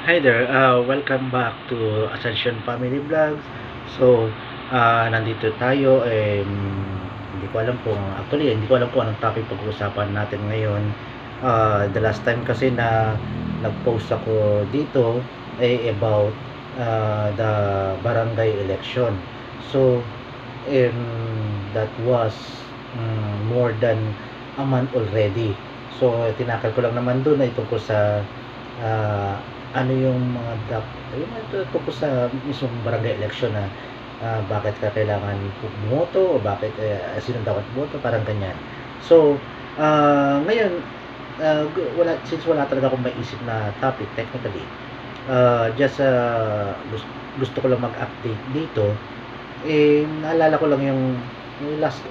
Hi there, welcome back to Ascension Family Vlogs. So, nandito tayo, hindi ko alam kung, actually, hindi ko alam kung anong topic pag-uusapan natin ngayon. The last time kasi na nag-post ako dito ay about the barangay election. So, that was more than a month already. So, tinakal ko lang naman doon ay tungkol sa uh, ano yung mga yung tungkol sa mismong barangay election na bakit ka kailangan bumoto o bakit sino dapat bumoto, parang ganyan. So, ngayon, wala talaga akong maisip na topic technically. Just gusto ko lang mag-update dito. Naalala ko lang yung last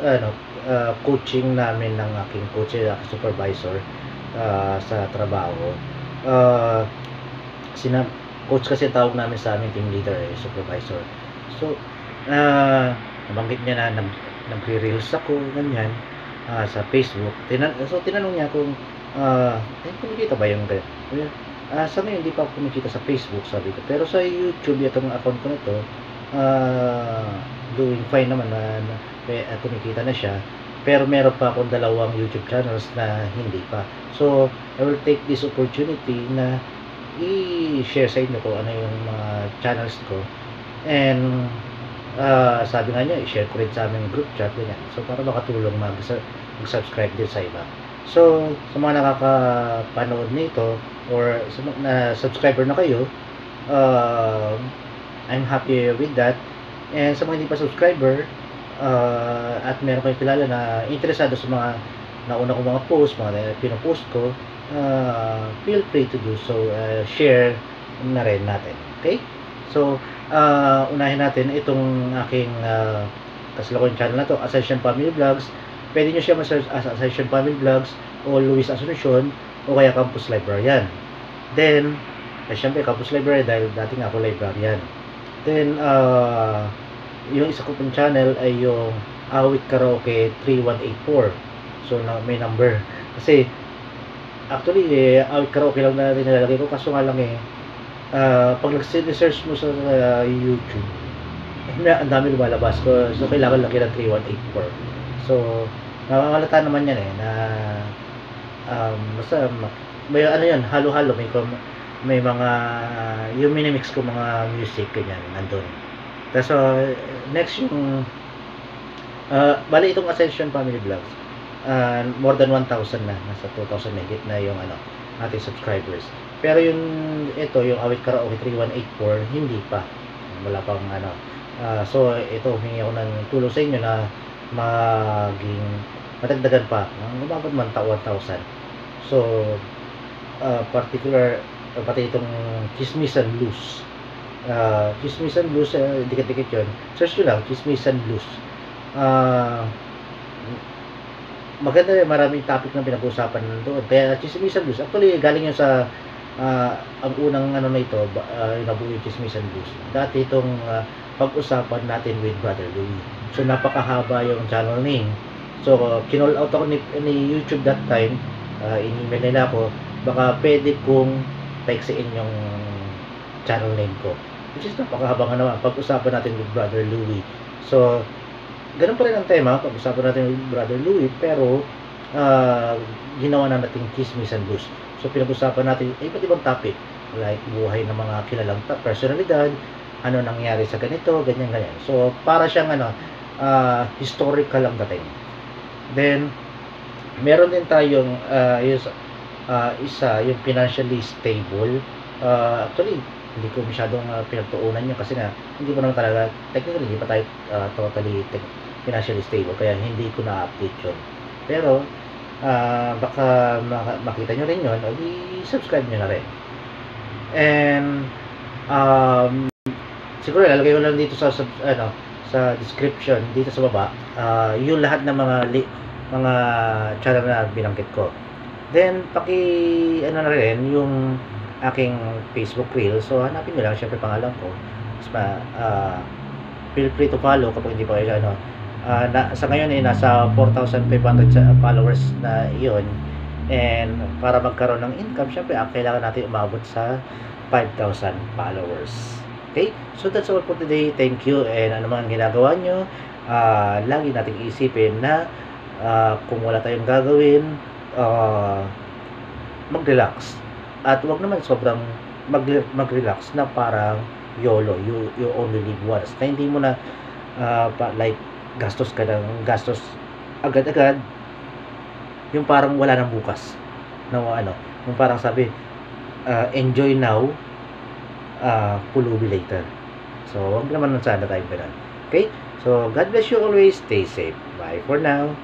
coaching namin ng aking coach, supervisor sa trabaho. Uh, sina Coach kasi tawag namin sa amin, team leader, supervisor. So, nabanggit niya na nagre-reels ako, ganyan, sa Facebook. Tinanong niya kung, kumikita ba yung ganyan? Sa ngayon, hindi pa ako kumikita sa Facebook, sabi ko. Pero sa YouTube, itong account ko na to, doing fine naman kumikita na siya. Pero meron pa akong dalawang YouTube channels na hindi pa. So, I will take this opportunity na i-share sa inyo kung ano yung mga channels ko. And sabi nga niya, i-share ko rin sa aming group chat, ganyan. So, para makatulong mag-subscribe din sa iba. So, sa mga nakakapanood nito or sa na subscriber na kayo, I'm happy with that. And sa mga hindi pa subscriber, at meron kayong kilala na interesado sa mga nauna ko mga post, mga pinopost ko, feel free to do so. Share na rin natin. Okay? So, unahin natin itong aking kasalukuyang channel na to, Ascension Family Vlogs. Pwede nyo siya ma-search as Ascension Family Vlogs o Luis Asuncion o kaya Campus Librarian. Then, syempre Campus Librarian dahil dati nga ako librarian. Then, yung isa ko pong channel ay yung Awit Karaoke 3184. So, may number. Kasi, actually, Awit Karaoke lang na nilalagay ko. Kaso nga lang pag nag-search mo sa YouTube, ang dami lumalabas ko. So, kailangan lagyan ng 3184. So, nakakalata naman yan na basta may ano yan, halo-halo. May mga yung minimix ko mga music, ganyan, nandun. So, next yung bali itong Ascension Family Vlogs, more than 1,000 na, nasa 2,000 megit na yung ating subscribers. Pero yung yung Awit Karaoke 3184, hindi pa, wala pang so ito, humingi ako ng tulong sa inyo na madagdagan pa, umabot man 1,000. So, particular, pati itong Chismisan Blues, Chismisan Blues, dikit-dikit yun, search nyo lang, Chismisan Blues. Maganda yun, maraming topic na pinag-uusapan doon. Kaya Chismisan Blues, actually galing yun sa ang unang na ito, nabuo yung Chismisan Blues. Dati itong pag-usapan natin with Brother Louie. So, napakahaba yung channel name. So, kinall out ako ni YouTube that time, in-email nila ako, baka pwede kong texiin yung channel name ko. Which is napakahaba nga naman, pag-usapan natin with Brother Louie. So, ganun pa rin ang tema, pag-usapan natin with Brother Louie, pero ginawa na natin Chismisan Blues. So, pinag-usapan natin iba't ibang topic, like buhay ng mga kilalang personalidad, ano nangyari sa ganito, ganyan. So, para siyang historical ang dating. Then, meron din tayong isa, yung financially stable. Actually, hindi ko masyadong pinagtuunan yun kasi nga, hindi ko naman talaga, technically, hindi pa tayo totally financially stable, kaya hindi ko na-update yun. Pero, baka makita nyo rin yun, o di-subscribe nyo na rin. And, siguro, lalagay ko lang dito sa description, dito sa baba, yung lahat ng mga channel na binanggit ko. Then, na rin yung aking Facebook reel. So, hanapin nyo lang, syempre pangalan ko. Feel free to follow kapag hindi pa kayo sa ngayon nasa 4,500 followers na iyon. And para magkaroon ng income, syempre kailangan natin umabot sa 5,000 followers. Okay? So that's all for today. Thank you. And ano man ginagawa nyo, lagi nating isipin na kung wala tayong gagawin, mag-relax. At wag naman sobrang mag-relax na parang YOLO, you only live once. Na hindi mo na like gastos ka ng gastos agad-agad, yung parang wala nang bukas. No, ano, yung parang sabi, enjoy now, pulubi later. So, wag naman sana tayo ganun. Okay? So, God bless you always. Stay safe. Bye for now.